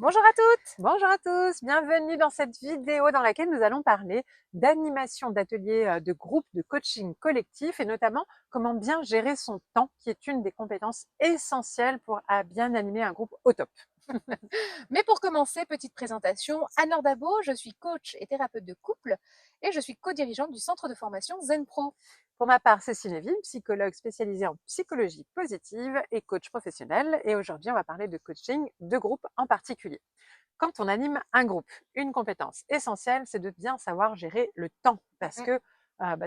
Bonjour à toutes! Bonjour à tous, bienvenue dans cette vidéo dans laquelle nous allons parler d'animation d'ateliers de groupe de coaching collectif et notamment comment bien gérer son temps qui est une des compétences essentielles pour bien animer un groupe au top. Mais pour commencer, petite présentation, Anne Dabo, je suis coach et thérapeute de couple et je suis co-dirigeante du centre de formation Zen Pro. Pour ma part, Cécile Neville, psychologue spécialisée en psychologie positive et coach professionnel et aujourd'hui on va parler de coaching de groupe en particulier. Quand on anime un groupe, une compétence essentielle, c'est de bien savoir gérer le temps parce que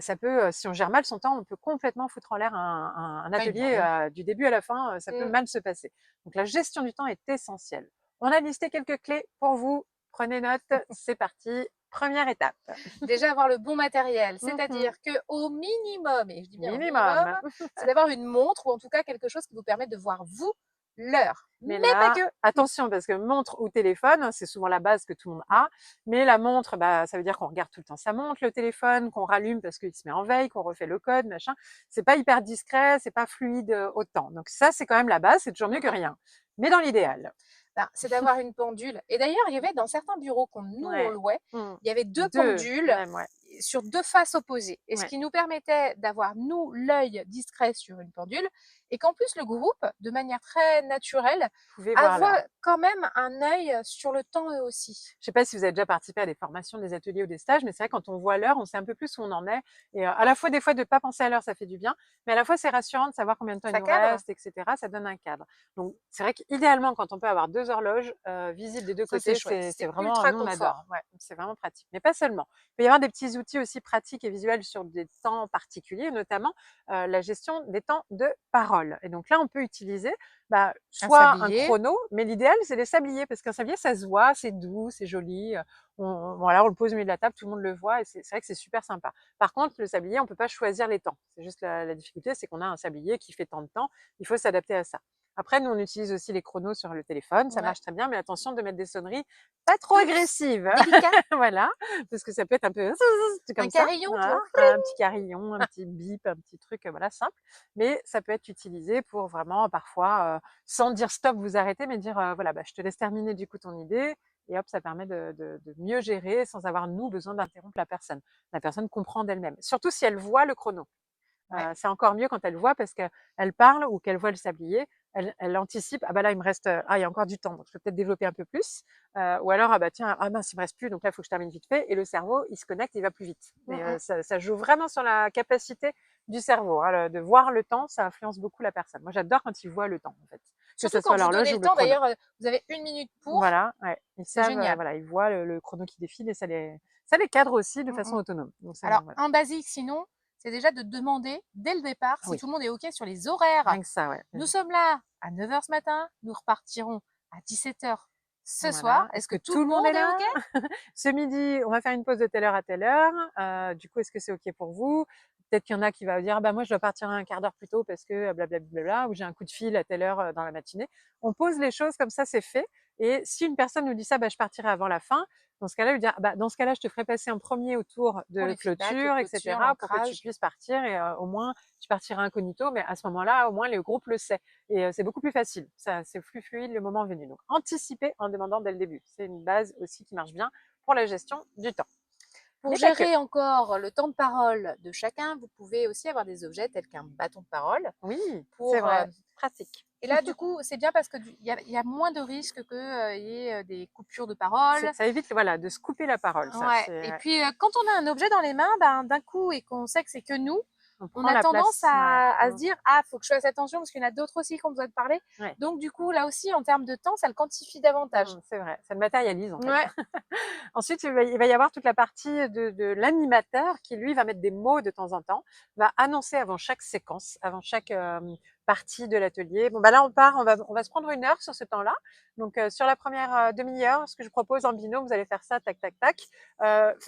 ça peut, si on gère mal son temps, on peut complètement foutre en l'air un Pas une atelier journée. du début à la fin, ça peut Mm. mal se passer. Donc la gestion du temps est essentielle. On a listé quelques clés pour vous. Prenez note, c'est parti. Première étape. Déjà avoir le bon matériel, Mhm. c'est-à-dire que au minimum, et je dis bien au minimum, Minimum. c'est d'avoir une montre ou en tout cas quelque chose qui vous permet de voir vous l'heure, Mais mais pas là, que. attention parce que montre ou téléphone, c'est souvent la base que tout le monde a. Mais la montre, ça veut dire qu'on regarde tout le temps sa montre, le téléphone, qu'on rallume parce qu'il se met en veille, qu'on refait le code, machin. C'est pas hyper discret, c'est pas fluide autant. Donc ça, c'est quand même la base, c'est toujours mieux que rien. Mais dans l'idéal. Ben, c'est d'avoir une pendule. Et d'ailleurs, il y avait dans certains bureaux qu'on nous on Ouais. louait, Mmh. il y avait deux Deux, pendules même, ouais. sur deux faces opposées. Et ce Ouais. qui nous permettait d'avoir, nous, l'œil discret sur une pendule, et qu'en plus, le groupe, de manière très naturelle, Vous pouvez voir avoir l'heure. quand même un œil sur le temps eux aussi. Je sais pas si vous avez déjà participé à des formations, des ateliers ou des stages, mais c'est vrai quand on voit l'heure, on sait un peu plus où on en est. Et à la fois des fois de pas penser à l'heure, ça fait du bien, mais à la fois c'est rassurant de savoir combien de temps il Ça nous cadre? reste, etc. Ça donne un cadre. Donc c'est vrai qu'idéalement, quand on peut avoir deux horloges visibles des deux Ça, c'est côtés, chouette. c'est C'est vraiment, ultra nous on adore. confort. Ouais, c'est vraiment pratique. Mais pas seulement. Il peut y avoir des petits outils aussi pratiques et visuels sur des temps particuliers, notamment la gestion des temps de parole. Et donc là, on peut utiliser Un soit un sablier. chrono, mais l'idéal c'est les sabliers parce qu'un sablier ça se voit, c'est doux, c'est joli. Voilà, on le pose au milieu de la table, tout le monde le voit et c'est vrai que c'est super sympa. Par contre, le sablier, on peut pas choisir les temps. C'est juste la difficulté, c'est qu'on a un sablier qui fait tant de temps, il faut s'adapter à ça. Après, nous, on utilise aussi les chronos sur le téléphone, ça Ouais. marche très bien, mais attention de mettre des sonneries pas trop Douce, agressives, délicat. voilà, parce que ça peut être un peu Un comme ça, carillon, tu voilà, vois. un petit carillon, un petit bip, un petit truc, voilà, simple. Mais ça peut être utilisé pour vraiment, parfois, sans dire stop, vous arrêtez, mais dire, voilà, je te laisse terminer du coup ton idée, et hop, ça permet de mieux gérer sans avoir, nous, besoin d'interrompre la personne. La personne comprend d'elle-même. Surtout si elle voit le chrono. Ouais. C'est encore mieux quand elle voit parce qu'elle parle ou qu'elle voit le sablier, elle anticipe: «Ah bah là, il me reste, il y a encore du temps, donc je peux peut-être développer un peu plus». Ou alors: «Ah bah tiens, ah mince, il me reste plus, donc là, il faut que je termine vite fait» et le cerveau, il se connecte, il va plus vite. Mm, Mais mm. ça joue vraiment sur la capacité du cerveau, hein, de voir le temps, ça influence beaucoup la personne. Moi, j'adore quand il voit le temps, en fait, que Surtout ça quand soit vous donnez l'horloge le ou le temps, chrono. d'ailleurs, vous avez une minute pour, Voilà, ouais. Ils c'est savent, génial. voilà, ils voient le chrono qui défile et ça les cadre aussi de Mm, façon mm. autonome. Donc c'est Alors, voilà. un basique sinon, c'est déjà de demander dès le départ si Oui, tout le monde est OK sur les horaires. rien que ça, ouais. Nous sommes là à 9h ce matin, nous repartirons à 17h ce soir. Voilà. Est-ce Est-ce que que tout tout le le monde monde est est là? OK? Ce midi, on va faire une pause de telle heure à telle heure. Du coup, est-ce que c'est OK pour vous? Peut-être qu'il y en a qui va dire: «Ah bah, moi, je dois partir un quart d'heure plus tôt parce que blablabla ou j'ai un coup de fil à telle heure, dans la matinée». On pose les choses comme ça, c'est fait et si une personne nous dit ça: «Je partirai avant la fin», dans ce cas-là, lui dire: «Ah bah, dans ce cas-là, je te ferai passer en premier au tour Pour de les feedbacks, les clôture et clôtures, cetera pour que tu l'ancrage. puisses partir et au moins tu partiras incognito, mais à ce moment-là, au moins le groupe le sait et c'est beaucoup plus facile. Ça c'est plus fluide le moment venu. Donc anticiper en demandant dès le début. C'est une base aussi qui marche bien pour la gestion du temps. Pour Mais pas que. gérer encore le temps de parole de chacun, vous pouvez aussi avoir des objets tels qu'un bâton de parole Oui, c'est pour, vrai, pratique. et là, du coup, c'est bien parce que il y a moins de risques qu'il y ait des coupures de parole. Ça évite voilà, de se couper la parole, ça. Ouais. C'est, Et ouais. puis, quand on a un objet dans les mains, ben, d'un coup, et qu'on sait que c'est que nous, On on prend a la tendance place. Ouais. à se dire, ah, faut que je fasse attention parce qu'il y en a d'autres aussi qui ont besoin de parler. Ouais. Donc, du coup, là aussi, en termes de temps, ça le quantifie davantage. C'est vrai, ça le matérialise en fait. Ouais. Ensuite, il va y avoir toute la partie de l'animateur qui, lui, va mettre des mots de temps en temps, va annoncer avant chaque séquence, avant chaque partie de l'atelier. Bon, là, on va se prendre une heure sur ce temps-là. Donc, sur la première demi-heure, ce que je propose en binôme, vous allez faire ça, tac, tac, tac.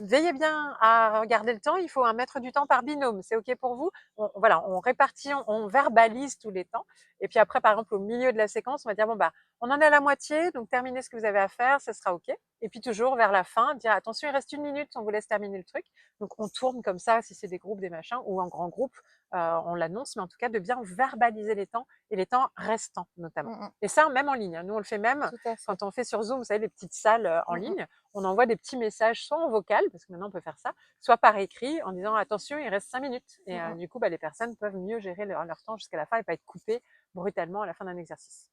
Veillez bien à regarder le temps. Il faut un mètre du temps par binôme. C'est OK pour vous? Voilà, on répartit, on verbalise tous les temps. Et puis après, par exemple, au milieu de la séquence, on va dire, bon, on en est à la moitié, donc terminez ce que vous avez à faire, ça sera OK. Et puis toujours vers la fin, dire attention, il reste une minute, on vous laisse terminer le truc. Donc on tourne comme ça, si c'est des groupes, des machins, ou en grand groupe, on l'annonce, mais en tout cas de bien verbaliser les temps et les temps restants notamment. Et ça, même en ligne. Nous, on le fait même Tout à fait. quand on fait sur Zoom, vous savez, les petites salles en ligne. On envoie des petits messages, soit en vocal, parce que maintenant on peut faire ça, soit par écrit, en disant attention, il reste 5 minutes. Et du coup, les personnes peuvent mieux gérer leur temps jusqu'à la fin et pas être coupées brutalement à la fin d'un exercice.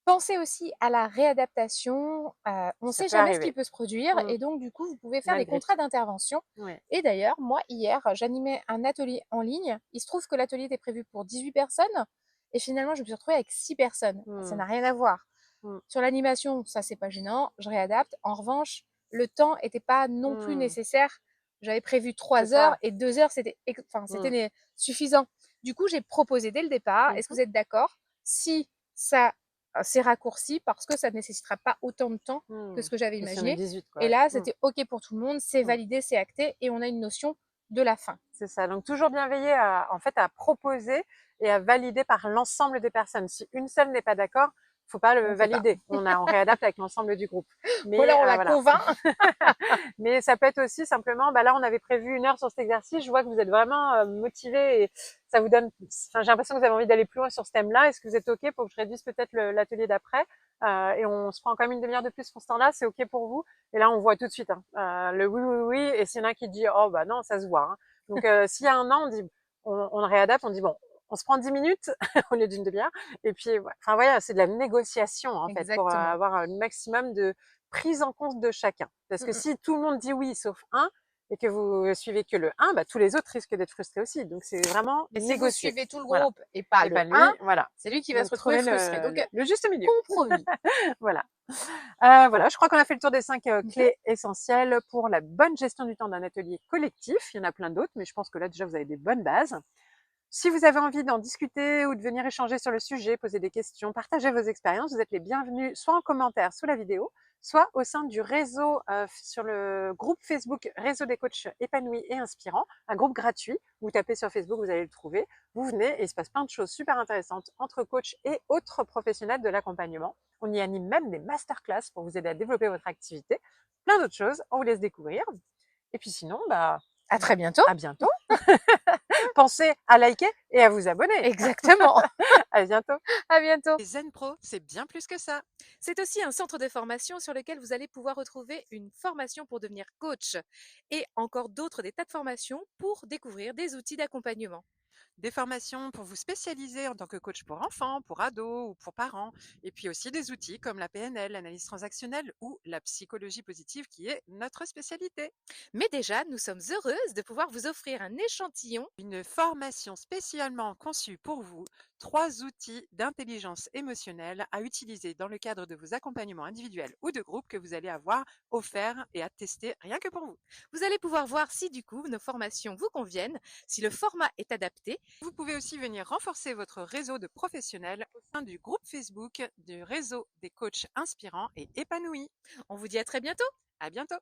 Pensez aussi à la réadaptation. On ne Ça sait peut jamais ce qui arriver. peut se produire et donc du coup, vous pouvez faire des Malgré contrats tout. d'intervention. Ouais. Et d'ailleurs, moi, hier, j'animais un atelier en ligne. Il se trouve que l'atelier était prévu pour 18 personnes et finalement, je me suis retrouvée avec 6 personnes. Ça n'a rien à voir. Sur l'animation, ça, c'est pas gênant, je réadapte. En revanche, le temps n'était pas non plus nécessaire. J'avais prévu 3 heures et 2 heures, c'était suffisant. Du coup, j'ai proposé dès le départ, est-ce que vous êtes d'accord si ça c'est raccourci parce que ça ne nécessitera pas autant de temps que ce que j'avais imaginé. 18, quoi. Et là, c'était OK pour tout le monde, c'est validé, c'est acté et on a une notion de la fin. C'est ça. Donc, toujours bien veiller en fait, à proposer et à valider par l'ensemble des personnes. Si une seule n'est pas d'accord, il ne faut pas le valider. On réadapte avec l'ensemble du groupe. Mais, voilà, on la convainc. Mais ça peut être aussi simplement, là, on avait prévu 1 heure sur cet exercice. Je vois que vous êtes vraiment motivés et ça vous donne, j'ai l'impression que vous avez envie d'aller plus loin sur ce thème-là. Est-ce que vous êtes OK pour que je réduise peut-être l'atelier d'après et on se prend quand même une demi-heure de plus pour ce temps-là? C'est OK pour vous? Et là, on voit tout de suite le oui, oui, oui. Et s'il y en a qui dit, oh, non, ça se voit. Donc, s'il y a un an, on réadapte, on dit, bon, on se prend 10 minutes au lieu d'une demi-heure. Et puis, enfin, voilà, c'est de la négociation, en fait, pour avoir un maximum de prise en compte de chacun. Parce que si tout le monde dit oui, sauf un, et que vous suivez que le 1, tous les autres risquent d'être frustrés aussi. Donc, c'est vraiment et négocier. Si vous suivez tout le groupe et pas et le pas lui, 1, voilà. c'est lui qui va se retrouver frustré. Donc, le juste milieu. Compromis. Voilà. Voilà, je crois qu'on a fait le tour des 5 clés essentielles pour la bonne gestion du temps d'un atelier collectif. Il y en a plein d'autres, mais je pense que là, déjà, vous avez des bonnes bases. Si vous avez envie d'en discuter ou de venir échanger sur le sujet, poser des questions, partager vos expériences, vous êtes les bienvenus soit en commentaire sous la vidéo, soit au sein du réseau, sur le groupe Facebook Réseau des coachs épanouis et inspirants, un groupe gratuit. Vous tapez sur Facebook, vous allez le trouver. Vous venez et il se passe plein de choses super intéressantes entre coachs et autres professionnels de l'accompagnement. On y anime même des masterclass pour vous aider à développer votre activité. Plein d'autres choses, on vous laisse découvrir. Et puis sinon, à très bientôt. À bientôt. Pensez à liker et à vous abonner. Exactement. À bientôt. À bientôt. Zen Pro, c'est bien plus que ça. C'est aussi un centre de formation sur lequel vous allez pouvoir retrouver une formation pour devenir coach et encore d'autres, des tas de formations pour découvrir des outils d'accompagnement. Des formations pour vous spécialiser en tant que coach pour enfants, pour ados ou pour parents. Et puis aussi des outils comme la PNL, l'analyse transactionnelle ou la psychologie positive qui est notre spécialité. Mais déjà, nous sommes heureuses de pouvoir vous offrir un échantillon. Une formation spécialement conçue pour vous, 3 outils d'intelligence émotionnelle à utiliser dans le cadre de vos accompagnements individuels ou de groupe que vous allez avoir offerts et à tester rien que pour vous. Vous allez pouvoir voir si du coup nos formations vous conviennent, si le format est adapté. Vous pouvez aussi venir renforcer votre réseau de professionnels au sein du groupe Facebook du réseau des coachs inspirants et épanouis. On vous dit à très bientôt. À bientôt.